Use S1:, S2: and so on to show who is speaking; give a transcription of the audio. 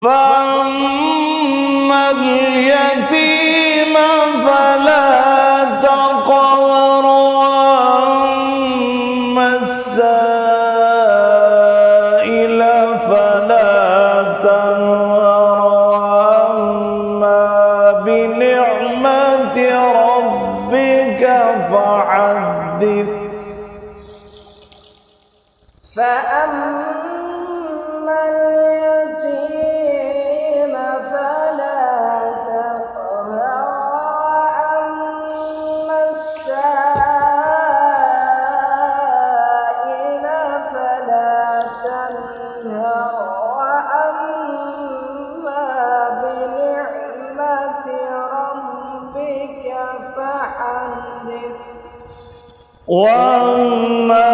S1: فأما اليتيم فلا تقهر وأما السائل فلا تنهر وأما بنعمة ربك فحدث.
S2: فأما اليتيم فلا تقهر وأما السائل فلا تنهر وأما بنعمة ربك فحدث.
S1: وأما